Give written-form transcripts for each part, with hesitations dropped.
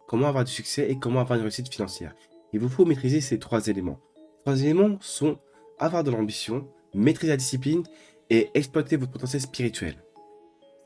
comment avoir du succès et comment avoir une réussite financière. Il vous faut maîtriser ces 3 éléments. 3 éléments sont avoir de l'ambition, maîtriser la discipline et exploiter votre potentiel spirituel.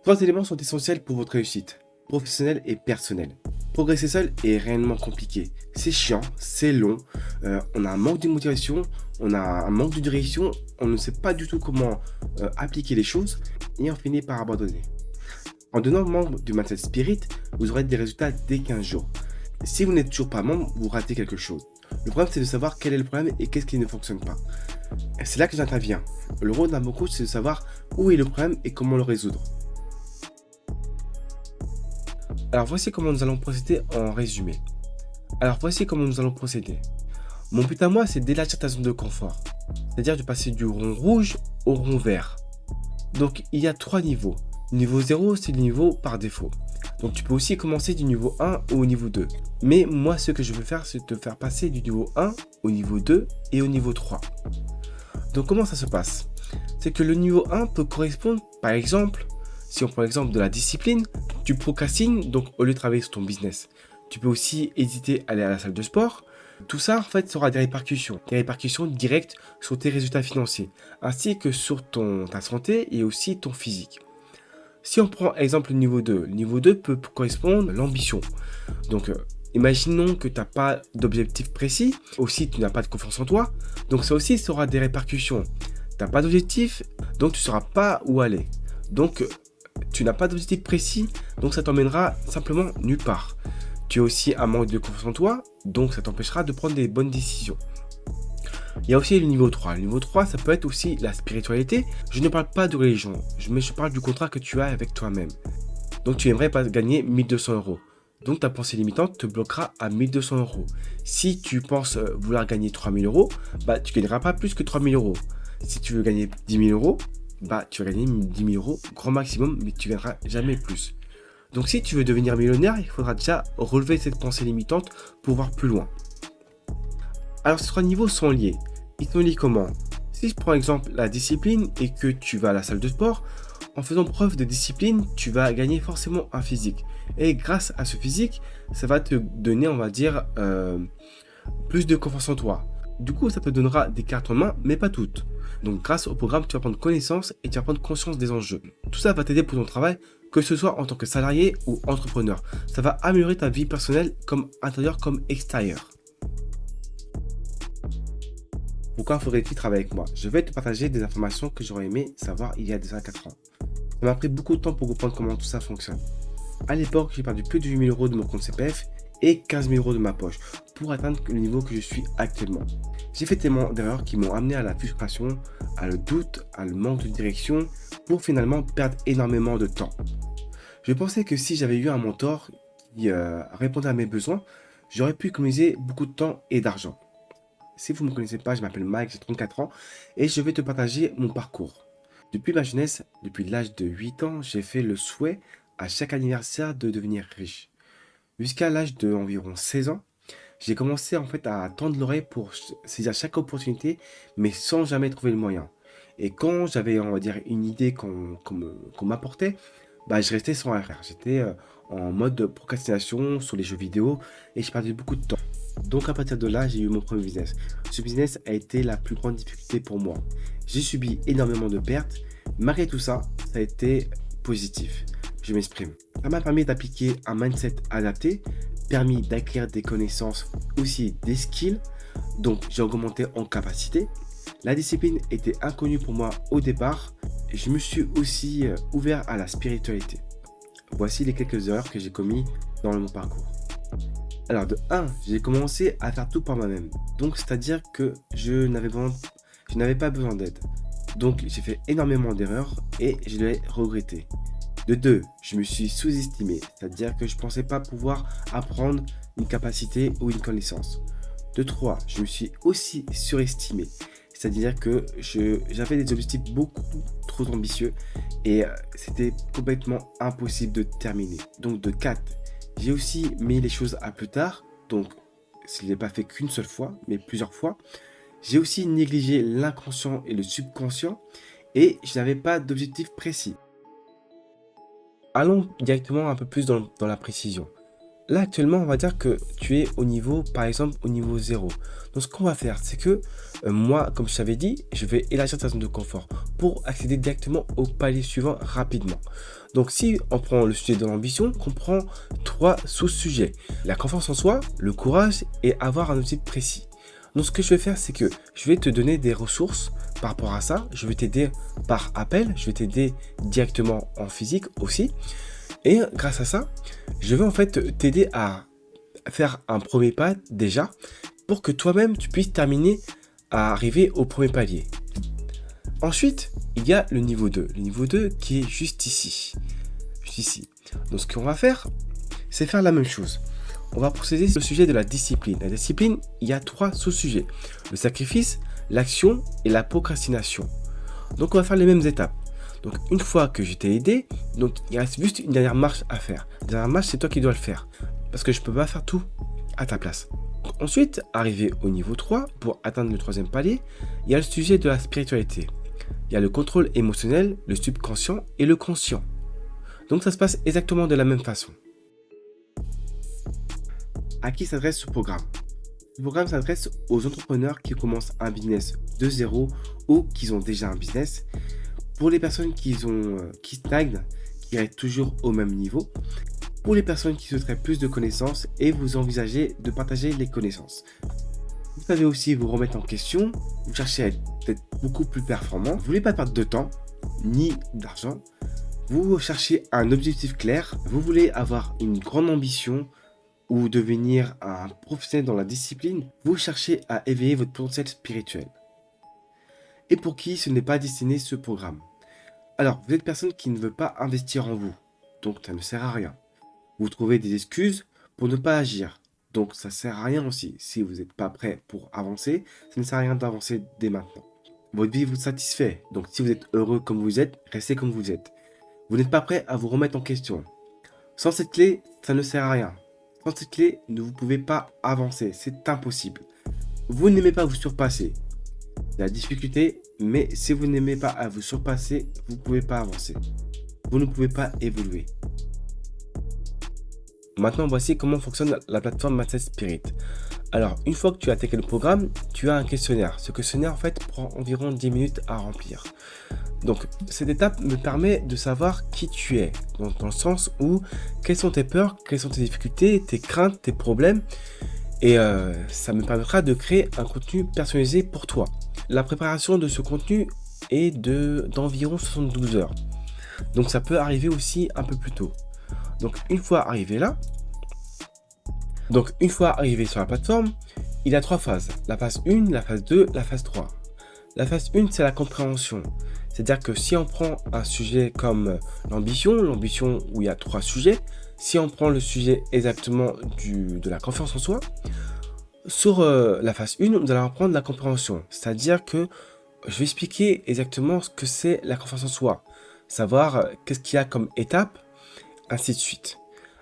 3 éléments sont essentiels pour votre réussite, professionnelle et personnelle. Progresser seul est réellement compliqué. C'est chiant, c'est long, on a un manque de motivation, on a un manque de direction, on ne sait pas du tout comment appliquer les choses et on finit par abandonner. En devenant membre du Mindset Spirit, vous aurez des résultats dès 15 jours. Si vous n'êtes toujours pas membre, vous ratez quelque chose. Le problème, c'est de savoir quel est le problème et qu'est-ce qui ne fonctionne pas. Et c'est là que j'interviens. Le rôle d'un bon coach, c'est de savoir où est le problème et comment le résoudre. Alors voici comment nous allons procéder en résumé. Mon but à moi, c'est d'élargir ta zone de confort. C'est-à-dire de passer du rond rouge au rond vert. Donc il y a 3 niveaux. Niveau 0, c'est le niveau par défaut. Donc tu peux aussi commencer du niveau 1 au niveau 2. Mais moi, ce que je veux faire, c'est te faire passer du niveau 1 au niveau 2 et au niveau 3. Donc comment ça se passe? C'est que le niveau 1 peut correspondre, par exemple, si on prend l'exemple de la discipline, tu procrastines, donc au lieu de travailler sur ton business. Tu peux aussi hésiter à aller à la salle de sport. Tout ça, en fait, aura des répercussions directes sur tes résultats financiers, ainsi que sur ta santé et aussi ton physique. Si on prend exemple le niveau 2 peut correspondre à l'ambition. Donc, imaginons que tu n'as pas d'objectif précis, aussi tu n'as pas de confiance en toi, donc ça aussi ça aura des répercussions. Tu n'as pas d'objectif, donc tu ne sauras pas où aller. Donc, tu n'as pas d'objectif précis, donc ça t'emmènera simplement nulle part. Tu as aussi un manque de confiance en toi, donc ça t'empêchera de prendre des bonnes décisions. Il y a aussi le niveau 3. Le niveau 3, ça peut être aussi la spiritualité. Je ne parle pas de religion, mais je parle du contrat que tu as avec toi-même. Donc tu aimerais pas gagner 1200 euros. Donc ta pensée limitante te bloquera à 1200 euros. Si tu penses vouloir gagner 3000 euros, tu ne gagneras pas plus que 3000 euros. Si tu veux gagner 10 000 euros, tu vas gagner 10 000 euros, grand maximum, mais tu ne gagneras jamais plus. Donc si tu veux devenir millionnaire, il faudra déjà relever cette pensée limitante pour voir plus loin. Alors ces 3 niveaux sont liés. Ils sont liés comment? Si je prends exemple la discipline et que tu vas à la salle de sport, en faisant preuve de discipline, tu vas gagner forcément un physique. Et grâce à ce physique, ça va te donner, on va dire, plus de confiance en toi. Du coup, ça te donnera des cartes en main, mais pas toutes. Donc grâce au programme, tu vas prendre connaissance et tu vas prendre conscience des enjeux. Tout ça va t'aider pour ton travail, que ce soit en tant que salarié ou entrepreneur. Ça va améliorer ta vie personnelle comme intérieure comme extérieure. Pourquoi faudrait-il travailler avec moi? Je vais te partager des informations que j'aurais aimé savoir il y a déjà 4 ans. Ça m'a pris beaucoup de temps pour comprendre comment tout ça fonctionne. À l'époque, j'ai perdu plus de 8 000 euros de mon compte CPF et 15 000 euros de ma poche pour atteindre le niveau que je suis actuellement. J'ai fait tellement d'erreurs qui m'ont amené à la frustration, à le doute, à le manque de direction pour finalement perdre énormément de temps. Je pensais que si j'avais eu un mentor qui répondait à mes besoins, j'aurais pu économiser beaucoup de temps et d'argent. Si vous ne me connaissez pas, je m'appelle Mike, j'ai 34 ans et je vais te partager mon parcours. Depuis ma jeunesse, depuis l'âge de 8 ans, j'ai fait le souhait à chaque anniversaire de devenir riche. Jusqu'à l'âge d'environ 16 ans, j'ai commencé en fait à tendre l'oreille pour saisir chaque opportunité, mais sans jamais trouver le moyen. Et quand j'avais, on va dire, une idée qu'on m'apportait, je restais sans rien faire. J'étais en mode procrastination sur les jeux vidéo et je perdais beaucoup de temps. Donc à partir de là, j'ai eu mon premier business. Ce business a été la plus grande difficulté pour moi. J'ai subi énormément de pertes. Malgré tout ça, ça a été positif. Je m'exprime. Ça m'a permis d'appliquer un mindset adapté, permis d'acquérir des connaissances, aussi des skills. Donc j'ai augmenté en capacité. La discipline était inconnue pour moi au départ. Et je me suis aussi ouvert à la spiritualité. Voici les quelques erreurs que j'ai commises dans mon parcours. Alors de 1, j'ai commencé à faire tout par moi-même. Donc c'est-à-dire que je n'avais pas besoin d'aide. Donc j'ai fait énormément d'erreurs et je l'ai regretté. De 2, je me suis sous-estimé, c'est-à-dire que je ne pensais pas pouvoir apprendre une capacité ou une connaissance. De 3, je me suis aussi surestimé, c'est-à-dire que j'avais des objectifs beaucoup trop ambitieux et c'était complètement impossible de terminer. Donc de 4, j'ai aussi mis les choses à plus tard, donc je ne l'ai pas fait qu'une seule fois, mais plusieurs fois. J'ai aussi négligé l'inconscient et le subconscient et je n'avais pas d'objectif précis. Allons directement un peu plus dans la précision. Là, actuellement, on va dire que tu es au niveau, par exemple, au niveau 0. Donc, ce qu'on va faire, c'est que moi, comme je t'avais dit, je vais élargir ta zone de confort pour accéder directement au palier suivant rapidement. Donc, si on prend le sujet de l'ambition, on prend 3 sous-sujets. La confiance en soi, le courage et avoir un objectif précis. Donc, ce que je vais faire, c'est que je vais te donner des ressources par rapport à ça. Je vais t'aider par appel, je vais t'aider directement en physique aussi. Et grâce à ça, je vais en fait t'aider à faire un premier pas déjà pour que toi-même tu puisses terminer à arriver au premier palier. Ensuite, il y a le niveau 2. Le niveau 2 qui est juste ici. Juste ici. Donc ce qu'on va faire, c'est faire la même chose. On va procéder sur le sujet de la discipline. La discipline, il y a 3 sous-sujets. Le sacrifice, l'action et la procrastination. Donc on va faire les mêmes étapes. Donc une fois que je t'ai aidé, donc il reste juste une dernière marche à faire. La dernière marche, c'est toi qui dois le faire. Parce que je ne peux pas faire tout à ta place. Donc, ensuite, arrivé au niveau 3, pour atteindre le 3e palier, il y a le sujet de la spiritualité. Il y a le contrôle émotionnel, le subconscient et le conscient. Donc ça se passe exactement de la même façon. À qui s'adresse ce programme? Ce programme s'adresse aux entrepreneurs qui commencent un business de zéro ou qui ont déjà un business. Pour les personnes qui stagnent, qui restent toujours au même niveau. Pour les personnes qui souhaiteraient plus de connaissances et vous envisagez de partager les connaissances. Vous savez aussi vous remettre en question, vous cherchez à être peut-être beaucoup plus performant, vous ne voulez pas perdre de temps ni d'argent, vous cherchez un objectif clair, vous voulez avoir une grande ambition ou devenir un professionnel dans la discipline, vous cherchez à éveiller votre potentiel spirituel. Et pour qui ce n'est pas destiné ce programme? Alors, vous êtes personne qui ne veut pas investir en vous, donc ça ne sert à rien. Vous trouvez des excuses pour ne pas agir, donc ça ne sert à rien aussi. Si vous n'êtes pas prêt pour avancer, ça ne sert à rien d'avancer dès maintenant. Votre vie vous satisfait, donc si vous êtes heureux comme vous êtes, restez comme vous êtes. Vous n'êtes pas prêt à vous remettre en question. Sans cette clé, ça ne sert à rien. Sans cette clé, vous ne pouvez pas avancer, c'est impossible. Vous n'aimez pas vous surpasser. La difficulté, mais si vous n'aimez pas à vous surpasser, vous ne pouvez pas avancer. Vous ne pouvez pas évoluer. Maintenant, voici comment fonctionne la plateforme Mindset Spirit. Alors, une fois que tu as attaqué le programme, tu as un questionnaire. Ce questionnaire, en fait, prend environ 10 minutes à remplir. Donc, cette étape me permet de savoir qui tu es. Donc, dans le sens où, quelles sont tes peurs, quelles sont tes difficultés, tes craintes, tes problèmes. Et ça me permettra de créer un contenu personnalisé pour toi. La préparation de ce contenu est d'environ 72 heures. Donc, ça peut arriver aussi un peu plus tôt. Donc, une fois arrivé sur la plateforme, il y a 3 phases. La phase 1, la phase 2, la phase 3. La phase 1, c'est la compréhension. C'est-à-dire que si on prend un sujet comme l'ambition où il y a 3 sujets, si on prend le sujet exactement de la confiance en soi, sur la phase 1, nous allons apprendre la compréhension. C'est-à-dire que je vais expliquer exactement ce que c'est la confiance en soi. Savoir qu'est-ce qu'il y a comme étape, ainsi de suite.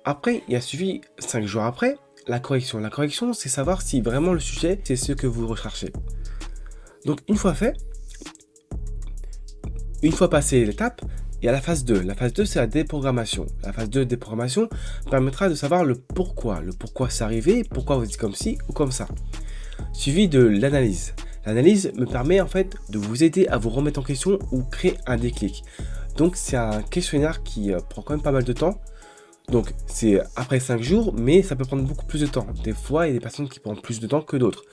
Après, il y a suivi 5 jours après, la correction. La correction, c'est savoir si vraiment le sujet, c'est ce que vous recherchez. Donc, une fois passé l'étape, il y a la phase 2. La phase 2, c'est la déprogrammation. La phase 2 de déprogrammation permettra de savoir le pourquoi. Le pourquoi c'est arrivé, pourquoi vous êtes comme ci ou comme ça. Suivi de l'analyse. L'analyse me permet en fait de vous aider à vous remettre en question ou créer un déclic. Donc, c'est un questionnaire qui prend quand même pas mal de temps. Donc, c'est après 5 jours, mais ça peut prendre beaucoup plus de temps. Des fois, il y a des personnes qui prennent plus de temps que d'autres.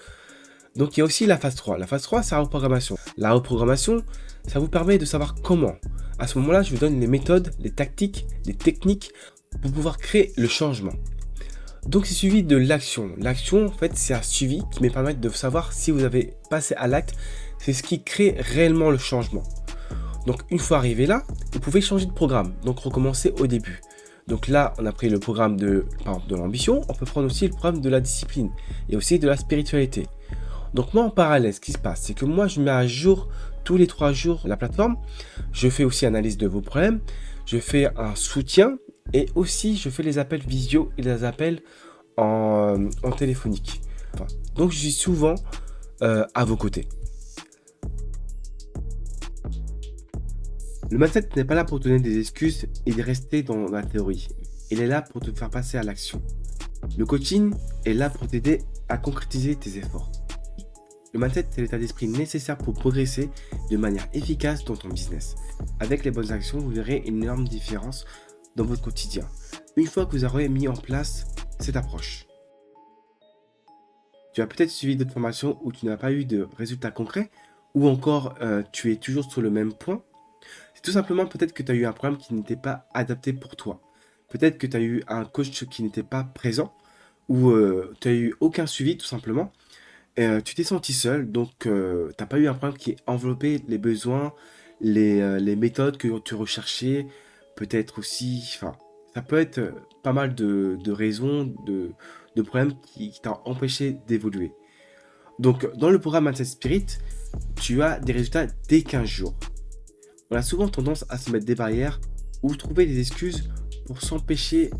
Donc, il y a aussi la phase 3. La phase 3, c'est la reprogrammation. La reprogrammation, ça vous permet de savoir comment. À ce moment-là, je vous donne les méthodes, les tactiques, les techniques pour pouvoir créer le changement. Donc, c'est suivi de l'action. L'action, en fait, c'est un suivi qui me permet de savoir si vous avez passé à l'acte. C'est ce qui crée réellement le changement. Donc, une fois arrivé là, vous pouvez changer de programme. Donc, recommencer au début. Donc là, on a pris le programme de l'ambition. On peut prendre aussi le programme de la discipline et aussi de la spiritualité. Donc moi, en parallèle, ce qui se passe, c'est que moi, je mets à jour tous les 3 jours la plateforme. Je fais aussi analyse de vos problèmes. Je fais un soutien et aussi, je fais les appels visio et les appels en téléphonique. Donc, je suis souvent à vos côtés. Le mindset n'est pas là pour te donner des excuses et de rester dans la théorie. Il est là pour te faire passer à l'action. Le coaching est là pour t'aider à concrétiser tes efforts. Le mindset, c'est l'état d'esprit nécessaire pour progresser de manière efficace dans ton business. Avec les bonnes actions, vous verrez une énorme différence dans votre quotidien. Une fois que vous aurez mis en place cette approche. Tu as peut-être suivi d'autres formations où tu n'as pas eu de résultats concrets, ou encore tu es toujours sur le même point. C'est tout simplement peut-être que tu as eu un programme qui n'était pas adapté pour toi. Peut-être que tu as eu un coach qui n'était pas présent, ou tu n'as eu aucun suivi tout simplement. Tu t'es senti seul, donc tu n'as pas eu un programme qui enveloppait les besoins, les méthodes que tu recherchais, peut-être aussi, enfin, ça peut être pas mal de raisons, de problèmes qui t'ont empêché d'évoluer. Donc, dans le programme Mindset Spirit, tu as des résultats dès 15 jours. On a souvent tendance à se mettre des barrières ou trouver des excuses pour s'empêcher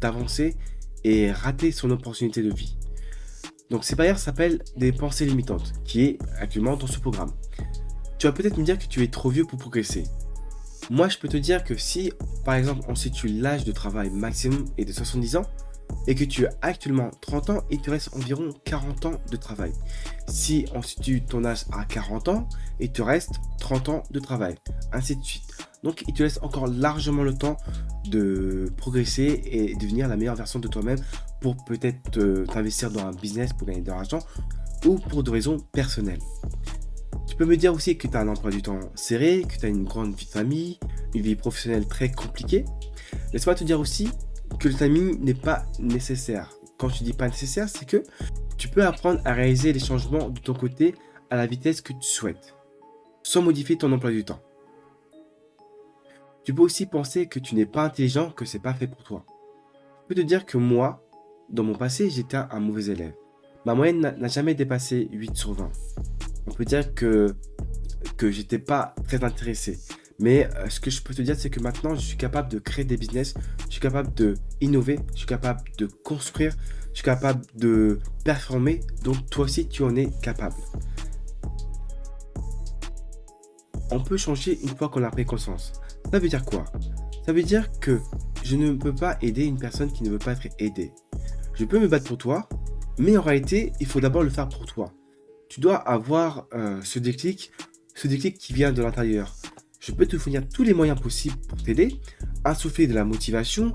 d'avancer et rater son opportunité de vie. Donc ces barrières s'appellent des pensées limitantes, qui est actuellement dans ce programme. Tu vas peut-être me dire que tu es trop vieux pour progresser. Moi, je peux te dire que si, par exemple, on situe l'âge de travail maximum est de 70 ans, et que tu as actuellement 30 ans, il te reste environ 40 ans de travail. Si on situe ton âge à 40 ans, il te reste 30 ans de travail, ainsi de suite. Donc, il te laisse encore largement le temps de progresser et devenir la meilleure version de toi-même pour peut-être t'investir dans un business pour gagner de l'argent ou pour des raisons personnelles. Tu peux me dire aussi que tu as un emploi du temps serré, que tu as une grande vie de famille, une vie professionnelle très compliquée. Laisse-moi te dire aussi que le timing n'est pas nécessaire. Quand je dis pas nécessaire, c'est que tu peux apprendre à réaliser les changements de ton côté à la vitesse que tu souhaites, sans modifier ton emploi du temps. Tu peux aussi penser que tu n'es pas intelligent, que c'est pas fait pour toi. Je peux te dire que moi, dans mon passé, j'étais un mauvais élève. Ma moyenne n'a jamais dépassé 8 sur 20. On peut dire que j'étais pas très intéressé. Mais ce que je peux te dire, c'est que maintenant, je suis capable de créer des business, je suis capable de innover, je suis capable de construire, je suis capable de performer. Donc, toi aussi, tu en es capable. On peut changer une fois qu'on a pris conscience. Ça veut dire quoi? Ça veut dire que je ne peux pas aider une personne qui ne veut pas être aidée. Je peux me battre pour toi, mais en réalité, il faut d'abord le faire pour toi. Tu dois avoir ce déclic qui vient de l'intérieur. Je peux te fournir tous les moyens possibles pour t'aider, insuffler de la motivation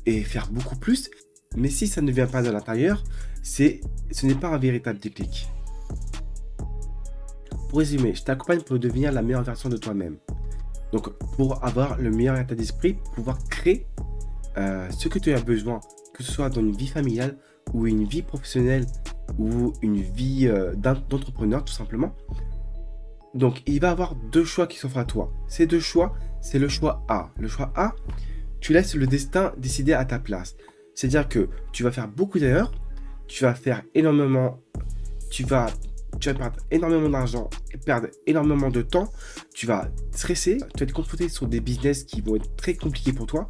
et faire beaucoup plus. Mais si ça ne vient pas de l'intérieur, ce n'est pas un véritable déclic. Pour résumer, je t'accompagne pour devenir la meilleure version de toi-même. Donc, pour avoir le meilleur état d'esprit, pour pouvoir créer ce que tu as besoin, que ce soit dans une vie familiale ou une vie professionnelle ou une vie d'entrepreneur tout simplement. Donc, il va y avoir deux choix qui s'offrent à toi. Ces deux choix, c'est le choix A. Le choix A, tu laisses le destin décider à ta place. C'est-à-dire que tu vas faire beaucoup d'erreurs, tu vas faire énormément, tu vas perdre énormément d'argent et perdre énormément de temps. Tu vas stresser, tu vas être confronté sur des business qui vont être très compliqués pour toi,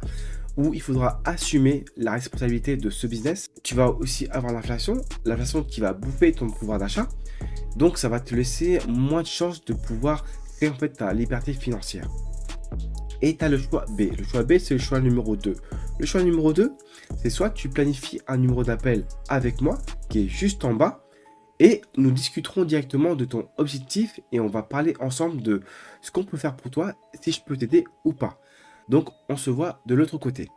où il faudra assumer la responsabilité de ce business. Tu vas aussi avoir l'inflation qui va bouffer ton pouvoir d'achat. Donc, ça va te laisser moins de chances de pouvoir créer en fait ta liberté financière. Et tu as le choix B. Le choix B, c'est le choix numéro 2. Le choix numéro 2, c'est soit tu planifies un numéro d'appel avec moi, qui est juste en bas, et nous discuterons directement de ton objectif et on va parler ensemble de ce qu'on peut faire pour toi, si je peux t'aider ou pas. Donc, on se voit de l'autre côté.